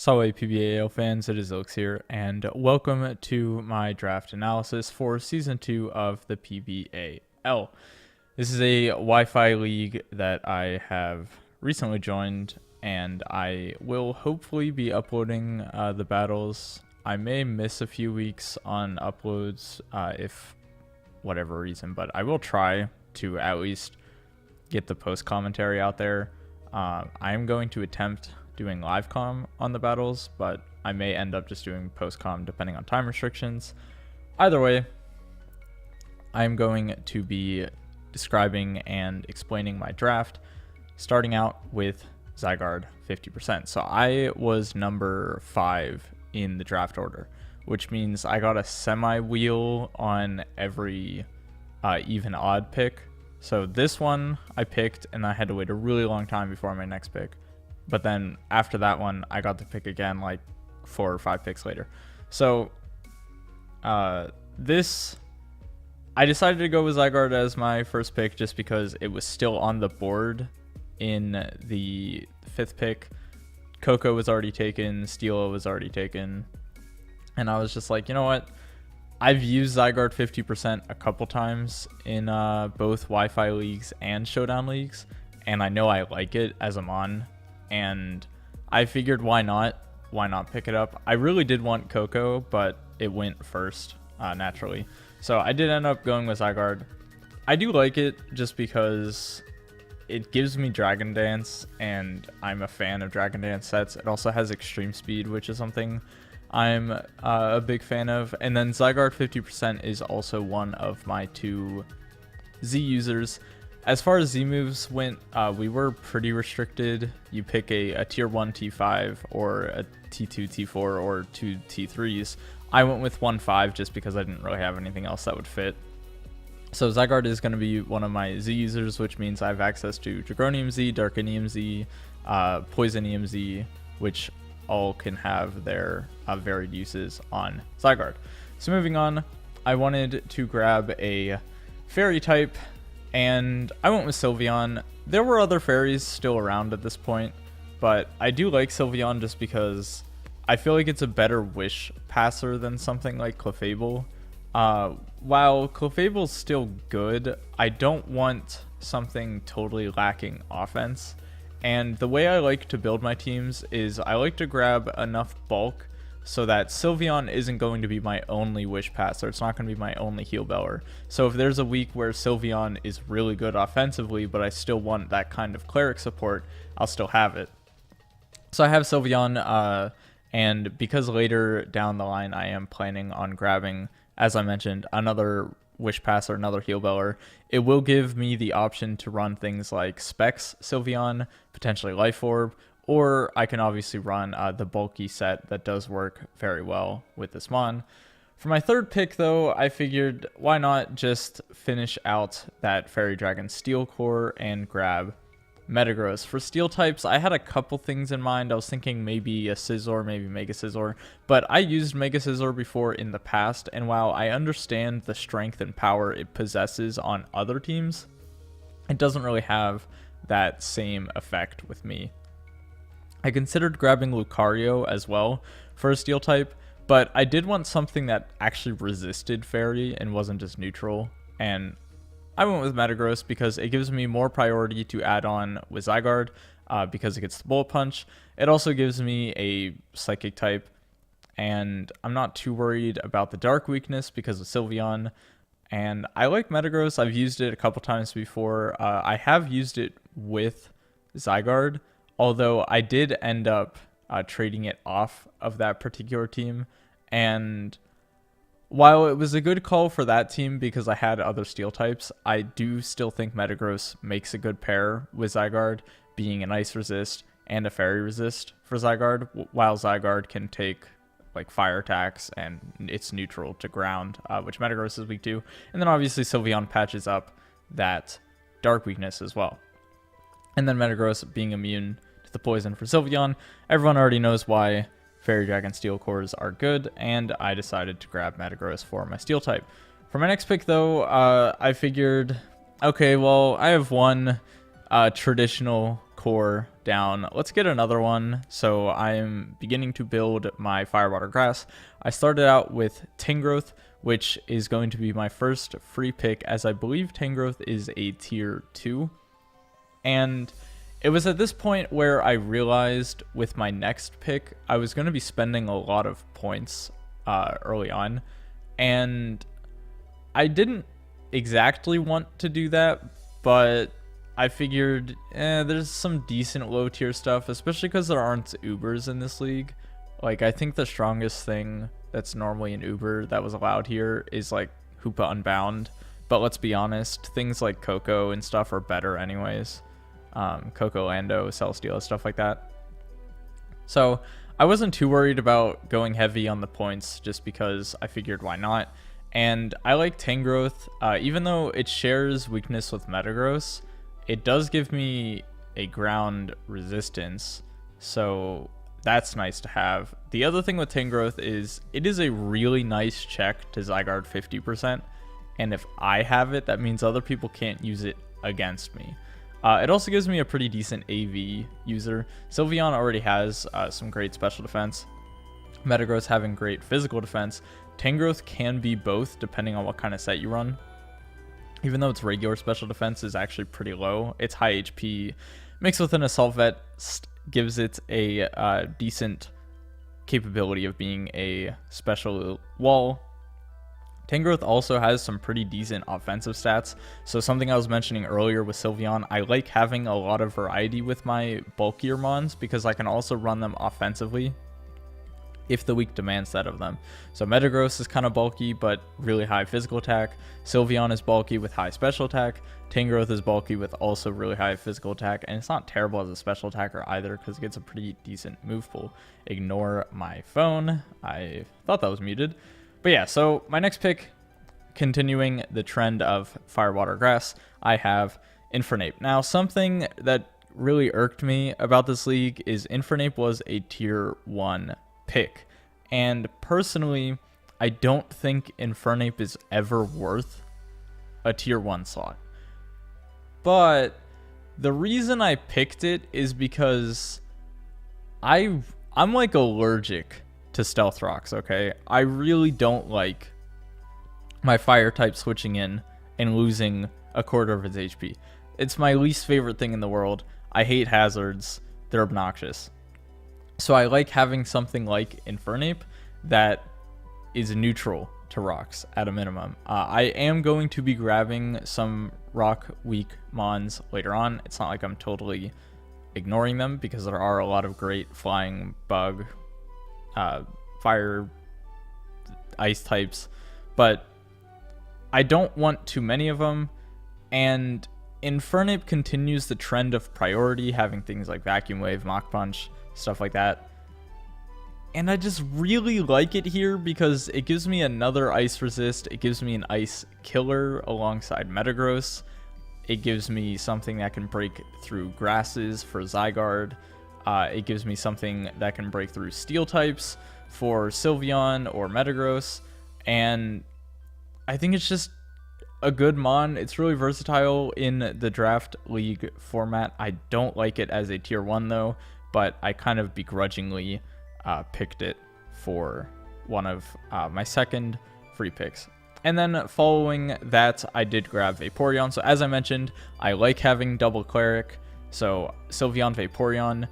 Salve PBAL fans, it is Xilicks here, and welcome to my draft analysis for Season 2 of the PBAL. This is a Wi-Fi league that I have recently joined, and I will hopefully be uploading the battles. I may miss a few weeks on uploads if whatever reason, but I will try to at least get the post commentary out there. I am going to attempt doing live comm on the battles, but I may end up just doing post comm depending on time restrictions. Either way, I'm going to be describing and explaining my draft, starting out with Zygarde 50%. So I was number 5 in the draft order, which means I got a semi-wheel on every even odd pick. So this one I picked, and I had to wait a really long time before my next pick. But then after that one, I got to pick again like 4 or 5 picks later. So I decided to go with Zygarde as my first pick just because it was still on the board in the 5th pick. Coco was already taken, Steelo was already taken. And I was just like, you know what? I've used Zygarde 50% a couple times in both Wi-Fi leagues and Showdown leagues. And I know I like it as a mon. And I figured why not pick it up. I really did want Coco, but it went first naturally. So I did end up going with Zygarde. I do like it just because it gives me Dragon Dance, and I'm a fan of Dragon Dance sets. It also has Extreme Speed, which is something I'm a big fan of. And then Zygarde 50% is also one of my 2 Z users. As far as Z moves went, we were pretty restricted. You pick a tier 1 T5 or a T2 T4 or 2 T3s. I went with 1-5 just because I didn't really have anything else that would fit. So Zygarde is going to be one of my Z users, which means I have access to Dragonium Z, Darkinium Z, Poisonium Z, which all can have their varied uses on Zygarde. So moving on, I wanted to grab a fairy type, and I went with Sylveon. There were other fairies still around at this point, but I do like Sylveon just because I feel like it's a better wish passer than something like Clefable. While Clefable's still good, I don't want something totally lacking offense. And the way I like to build my teams is I like to grab enough bulk so that Sylveon isn't going to be my only wish passer. It's not going to be my only heal beller. So if there's a week where Sylveon is really good offensively, but I still want that kind of cleric support, I'll still have it. So I have Sylveon, and because later down the line I am planning on grabbing, as I mentioned, another wish passer, another heal beller, it will give me the option to run things like Specs Sylveon, potentially Life Orb, or I can obviously run the bulky set that does work very well with this mon. For my 3rd pick, though, I figured why not just finish out that Fairy Dragon Steel core and grab Metagross. For Steel types, I had a couple things in mind. I was thinking maybe a Scizor, maybe Mega Scizor, but I used Mega Scizor before in the past, and while I understand the strength and power it possesses on other teams, it doesn't really have that same effect with me. I considered grabbing Lucario as well for a Steel type, but I did want something that actually resisted Fairy and wasn't just neutral, and I went with Metagross because it gives me more priority to add on with Zygarde because it gets the Bullet Punch. It also gives me a Psychic type, and I'm not too worried about the Dark weakness because of Sylveon. And I like Metagross. I've used it a couple times before. I have used it with Zygarde, although I did end up trading it off of that particular team. And while it was a good call for that team because I had other Steel types, I do still think Metagross makes a good pair with Zygarde, being an Ice Resist and a Fairy Resist for Zygarde, while Zygarde can take like fire attacks and it's neutral to ground, which Metagross is weak to. And then obviously Sylveon patches up that Dark weakness as well. And then Metagross being immune to the poison for Sylveon. Everyone already knows why Fairy Dragon Steel cores are good, and I decided to grab Metagross for my Steel type. For my next pick, though, I figured, okay, well, I have one traditional core down. Let's get another one. So I'm beginning to build my Firewater Grass. I started out with Tangrowth, which is going to be my first free pick, as I believe Tangrowth is a tier 2. And it was at this point where I realized with my next pick, I was going to be spending a lot of points early on. And I didn't exactly want to do that, but I figured there's some decent low tier stuff, especially because there aren't Ubers in this league. Like, I think the strongest thing that's normally an Uber that was allowed here is like Hoopa Unbound. But let's be honest, things like Coco and stuff are better anyways. Coco Lando, Celesteela, stuff like that. So I wasn't too worried about going heavy on the points just because I figured why not. And I like Tangrowth, even though it shares weakness with Metagross, it does give me a ground resistance. So that's nice to have. The other thing with Tangrowth is it is a really nice check to Zygarde 50%. And if I have it, that means other people can't use it against me. It also gives me a pretty decent AV user. Sylveon already has some great special defense. Metagross having great physical defense. Tangrowth can be both depending on what kind of set you run. Even though its regular special defense is actually pretty low, its high HP mixed with an Assault Vest gives it a decent capability of being a special wall. Tangrowth also has some pretty decent offensive stats. So something I was mentioning earlier with Sylveon, I like having a lot of variety with my bulkier mons because I can also run them offensively if the week demands that of them. So Metagross is kind of bulky but really high physical attack. Sylveon is bulky with high special attack. Tangrowth is bulky with also really high physical attack, and it's not terrible as a special attacker either because it gets a pretty decent move pool. Ignore my phone. I thought that was muted. But yeah, so my next pick, continuing the trend of Firewater Grass, I have Infernape. Now, something that really irked me about this league is Infernape was a tier 1 pick. And personally, I don't think Infernape is ever worth a tier 1 slot. But the reason I picked it is because I'm like allergic to Stealth Rocks, okay? I really don't like my fire type switching in and losing a quarter of its HP. It's my least favorite thing in the world. I hate hazards. They're obnoxious. So I like having something like Infernape that is neutral to rocks at a minimum. I am going to be grabbing some rock weak mons later on. It's not like I'm totally ignoring them because there are a lot of great flying bug, fire, ice types, but I don't want too many of them. And Infernape continues the trend of priority, having things like Vacuum Wave, Mach Punch, stuff like that. And I just really like it here because it gives me another ice resist. It gives me an ice killer alongside Metagross. It gives me something that can break through grasses for Zygarde. It gives me something that can break through steel types for Sylveon or Metagross. And I think it's just a good mon. It's really versatile in the Draft League format. I don't like it as a tier 1 though, but I kind of begrudgingly picked it for one of my second free picks. And then following that, I did grab Vaporeon. So as I mentioned, I like having double Cleric. So Sylveon, Vaporeon,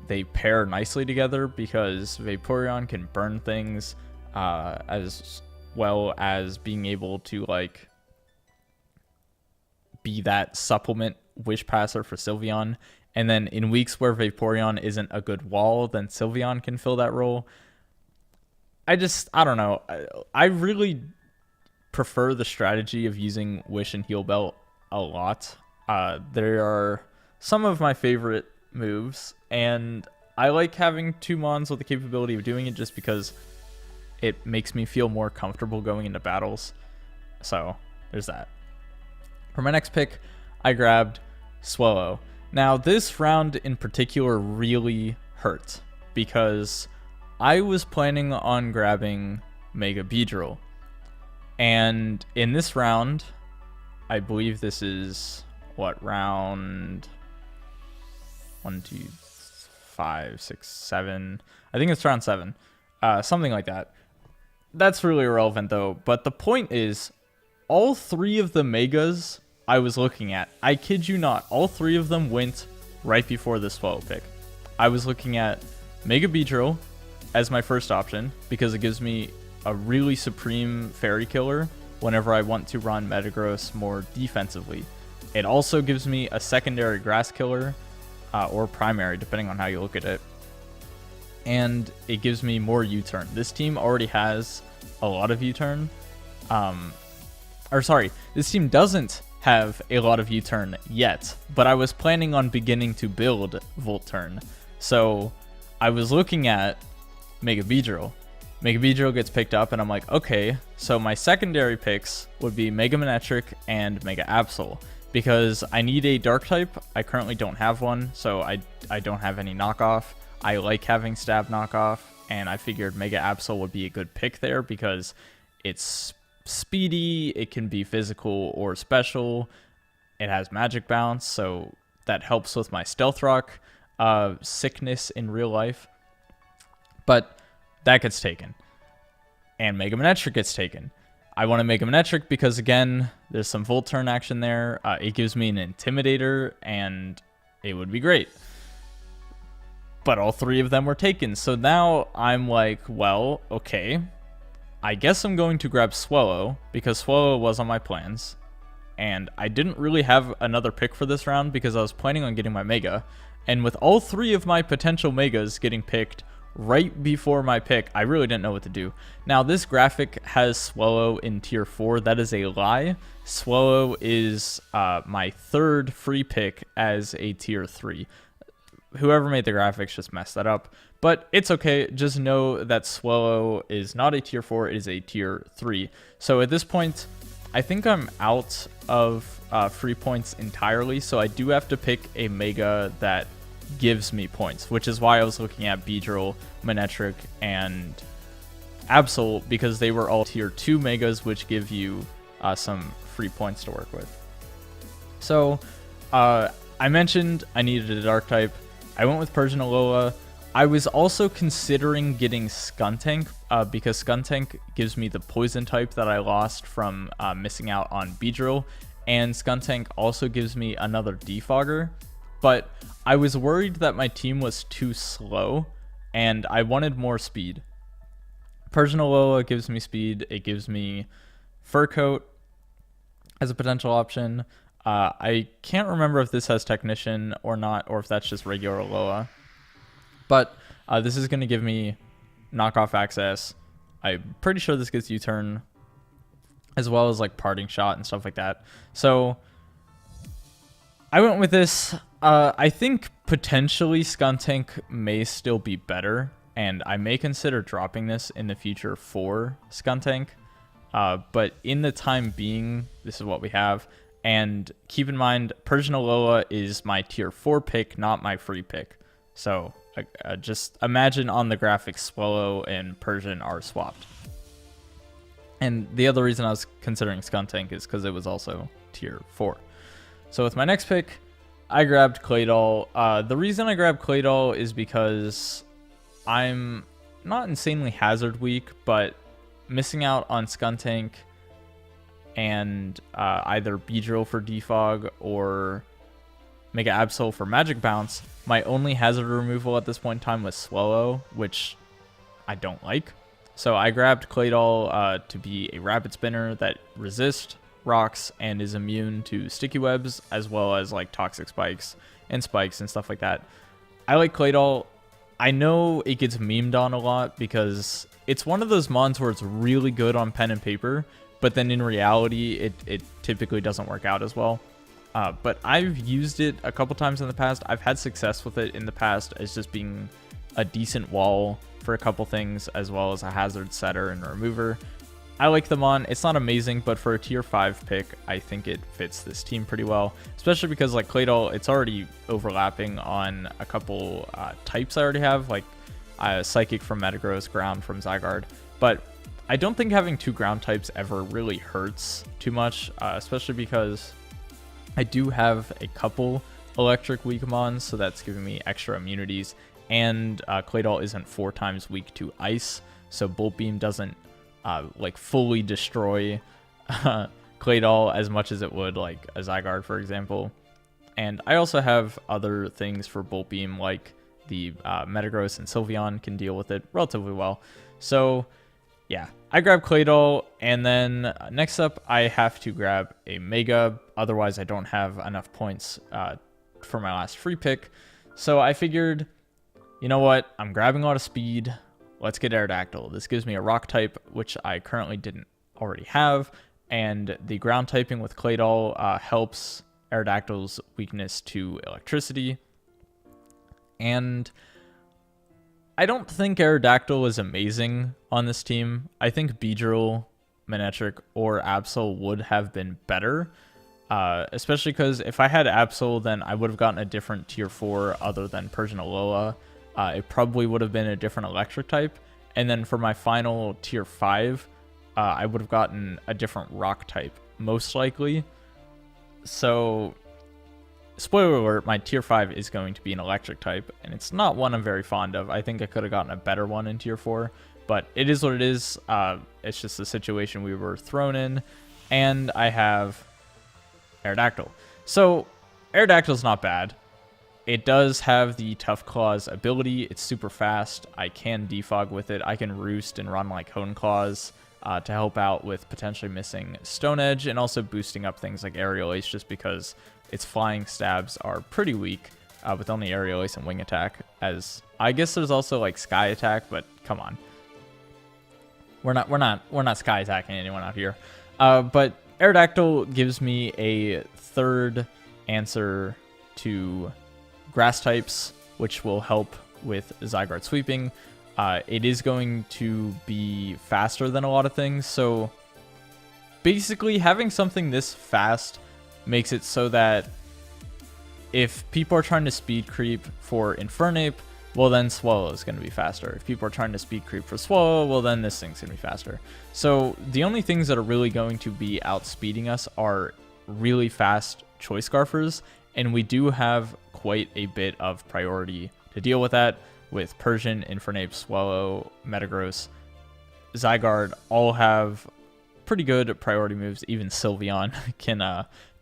they pair nicely together because Vaporeon can burn things as well as being able to like be that supplement Wish Passer for Sylveon. And then in weeks where Vaporeon isn't a good wall, then Sylveon can fill that role. I don't know. I really prefer the strategy of using Wish and Heal Belt a lot. There are some of my favorite moves, and I like having two mons with the capability of doing it just because it makes me feel more comfortable going into battles. So there's that. For my next pick, I grabbed Swellow. Now, this round in particular really hurt because I was planning on grabbing Mega Beedrill. And in this round, I believe this is, what, round 1, 2, 5, 6, 7. I think it's round 7. Something like that. That's really irrelevant though. But the point is, all 3 of the megas I was looking at, I kid you not, all 3 of them went right before the Swallow pick. I was looking at Mega Beedrill as my first option because it gives me a really supreme fairy killer whenever I want to run Metagross more defensively. It also gives me a secondary grass killer, or primary, depending on how you look at it. And it gives me more U-turn. This team already has a lot of U-turn. This team doesn't have a lot of U-turn yet, but I was planning on beginning to build Volt Turn. So I was looking at Mega Beedrill. Mega Beedrill gets picked up, and I'm like, okay, so my secondary picks would be Mega Manectric and Mega Absol, because I need a Dark type. I currently don't have one, so I don't have any knockoff. I like having Stab knockoff, and I figured Mega Absol would be a good pick there because it's speedy, it can be physical or special, it has Magic Bounce, so that helps with my Stealth Rock sickness in real life. But that gets taken, and Mega Manectric gets taken. I want to Mega Manectric because, again, there's some Volt Turn action there. It gives me an Intimidator, and it would be great. But all 3 of them were taken, so now I'm like, well, okay, I guess I'm going to grab Swallow, because Swallow was on my plans, and I didn't really have another pick for this round because I was planning on getting my Mega, and with all 3 of my potential Megas getting picked right before my pick, I really didn't know what to do. Now, this graphic has Swallow in tier 4. That is a lie. Swallow is my 3rd free pick as a tier 3. Whoever made the graphics just messed that up, but it's okay. Just know that Swallow is not a tier 4, it is a tier 3. So at this point, I think I'm out of free points entirely, so I do have to pick a Mega that gives me points, which is why I was looking at Beedrill, Manectric, and Absol, because they were all tier 2 Megas, which give you some free points to work with. So I mentioned I needed a Dark type. I went with Persian Alola. I was also considering getting Skuntank because Skuntank gives me the Poison type that I lost from missing out on Beedrill, and Skuntank also gives me another Defogger. But I was worried that my team was too slow, and I wanted more speed. Persian Alola gives me speed. It gives me Fur Coat as a potential option. I can't remember if this has Technician or not, or if that's just regular Alola. But this is going to give me knockoff access. I'm pretty sure this gets U-turn, as well as like Parting Shot and stuff like that. So I went with this. I think potentially Skuntank may still be better, and I may consider dropping this in the future for Skuntank. But in the time being, this is what we have. And keep in mind, Persian Alola is my tier 4 pick, not my free pick. So just imagine on the graphics, Swallow and Persian are swapped. And the other reason I was considering Skuntank is because it was also tier 4. So with my next pick, I grabbed Claydol. The reason I grabbed Claydol is because I'm not insanely hazard weak, but missing out on Skuntank and either Beedrill for Defog or Mega Absol for Magic Bounce, my only hazard removal at this point in time was Swallow, which I don't like. So I grabbed Claydol to be a Rapid Spinner that resists rocks and is immune to sticky webs, as well as like toxic spikes and stuff like that. I like Claydol. I know it gets memed on a lot because it's one of those mons where it's really good on pen and paper, but then in reality, it typically doesn't work out as well. But I've used it a couple times in the past. I've had success with it in the past as just being a decent wall for a couple things, as well as a hazard setter and remover. I like the mon. It's not amazing, but for a tier 5 pick, I think it fits this team pretty well, especially because like Claydol, it's already overlapping on a couple types I already have, like Psychic from Metagross, Ground from Zygarde. But I don't think having 2 ground types ever really hurts too much, especially because I do have a couple electric weak mons, so that's giving me extra immunities. And Claydol isn't 4 times weak to ice, so Bolt Beam doesn't like fully destroy Claydol as much as it would like a Zygarde, for example. And I also have other things for Bolt Beam, like the Metagross and Sylveon can deal with it relatively well. So yeah, I grab Claydol, and then next up I have to grab a Mega, otherwise I don't have enough points for my last free pick. So I figured, you know what, I'm grabbing a lot of speed, let's get Aerodactyl. This gives me a rock type, which I currently didn't already have, and the ground typing with Claydol helps Aerodactyl's weakness to electricity. And I don't think Aerodactyl is amazing on this team. I think Beedrill, Manectric, or Absol would have been better. Especially because if I had Absol, then I would have gotten a different tier 4 other than Persian Alola. It probably would have been a different electric type. And then for my final tier 5, I would have gotten a different rock type, most likely. So, spoiler alert, my tier 5 is going to be an electric type, and it's not one I'm very fond of. I think I could have gotten a better one in tier 4, but it is what it is. It's just the situation we were thrown in, and I have Aerodactyl. So, Aerodactyl's not bad. It does have the Tough Claws ability. It's super fast. I can defog with it. I can roost and run like Hone Claws to help out with potentially missing Stone Edge, and also boosting up things like Aerial Ace, just because its flying stabs are pretty weak with only Aerial Ace and Wing Attack. As I guess there's also like Sky Attack, but come on, we're not Sky attacking anyone out here. But Aerodactyl gives me a third answer to grass types, which will help with Zygarde sweeping. It is going to be faster than a lot of things, so basically having something this fast makes it so that if people are trying to speed creep for Infernape, well then Swallow is going to be faster. If people are trying to speed creep for Swallow, well then this thing's going to be faster. So the only things that are really going to be outspeeding us are really fast Choice Scarfers, and we do have quite a bit of priority to deal with that, with Persian, Infernape, Swallow, Metagross, Zygarde all have pretty good priority moves. Even Sylveon can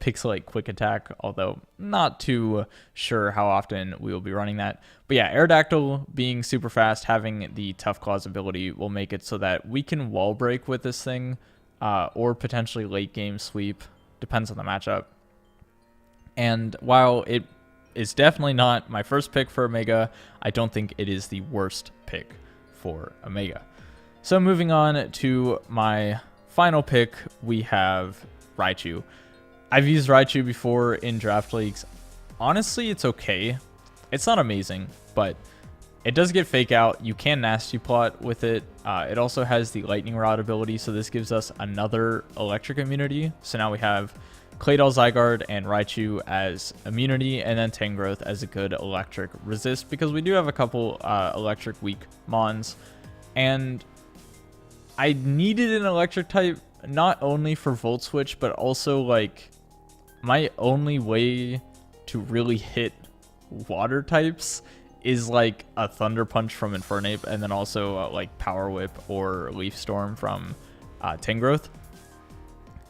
Pixelate Quick Attack, although not too sure how often we will be running that. But yeah, Aerodactyl being super fast, having the Tough Claws ability will make it so that we can wall break with this thing, or potentially late game sweep, depends on the matchup. And while it is definitely not my first pick for Omega, I don't think it is the worst pick for Omega. So moving on to my final pick, we have Raichu. I've used Raichu before in draft leagues. Honestly, it's okay. It's not amazing, but it does get Fake Out. You can Nasty Plot with it. It also has the Lightning Rod ability, so this gives us another electric immunity. So now we have Claydol, Zygarde, and Raichu as immunity, and then Tangrowth as a good electric resist, because we do have a couple electric weak mons. And I needed an electric type, not only for Volt Switch, but also like my only way to really hit water types is like a Thunder Punch from Infernape, and then also like Power Whip or Leaf Storm from Tangrowth.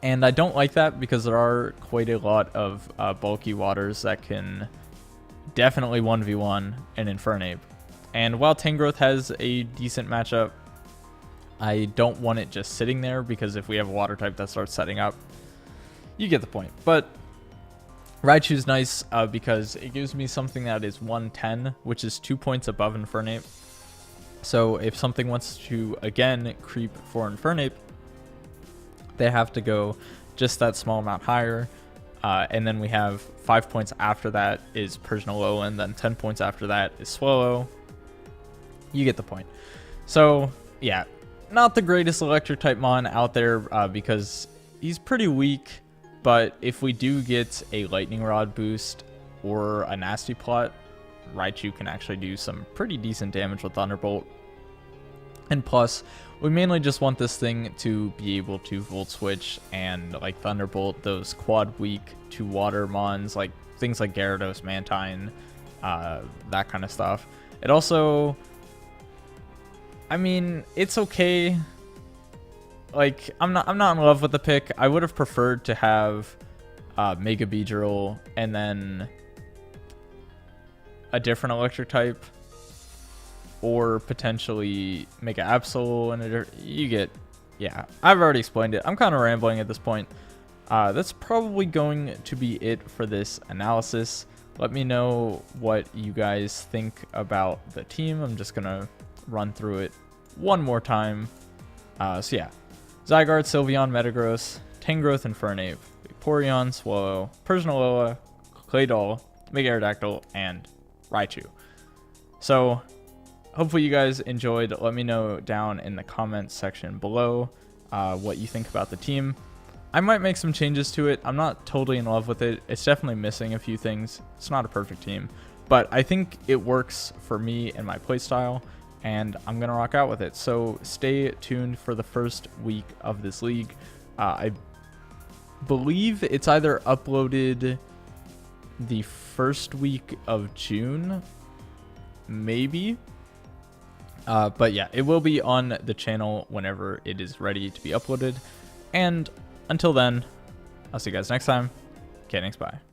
And I don't like that because there are quite a lot of bulky waters that can definitely 1v1 an Infernape. And while Tangrowth has a decent matchup, I don't want it just sitting there, because if we have a water type that starts setting up, you get the point. But Raichu's nice because it gives me something that is 110, which is 2 points above Infernape. So if something wants to, again, creep for Infernape, they have to go just that small amount higher. And then we have 5 points after that is Persian Alolan, and then 10 points after that is Swallow. You get the point. So yeah, not the greatest electric type mon out there because he's pretty weak. But if we do get a Lightning Rod boost or a Nasty Plot, Raichu can actually do some pretty decent damage with Thunderbolt. And plus, we mainly just want this thing to be able to Volt Switch and like Thunderbolt those quad weak to water mons. Like things like Gyarados, Mantine, that kind of stuff. It also, I mean, it's okay. Like, I'm not in love with the pick. I would have preferred to have Mega Beedrill and then a different electric type, or potentially Mega Absol, and you get, yeah, I've already explained it. I'm kind of rambling at this point. That's probably going to be it for this analysis. Let me know what you guys think about the team. I'm just gonna run through it one more time. So yeah, Zygarde, Sylveon, Metagross, Tangrowth, and Fernape, Vaporeon, Swallow, Persnalola, Claydol, Mega Aerodactyl, and Raichu. So hopefully you guys enjoyed. Let me know down in the comments section below what you think about the team. I might make some changes to it. I'm not totally in love with it. It's definitely missing a few things. It's not a perfect team, but I think it works for me and my playstyle, and I'm going to rock out with it. So stay tuned for the first week of this league. I believe it's either uploaded the first week of June, maybe. But yeah, it will be on the channel whenever it is ready to be uploaded. And until then, I'll see you guys next time. Okay, thanks, bye.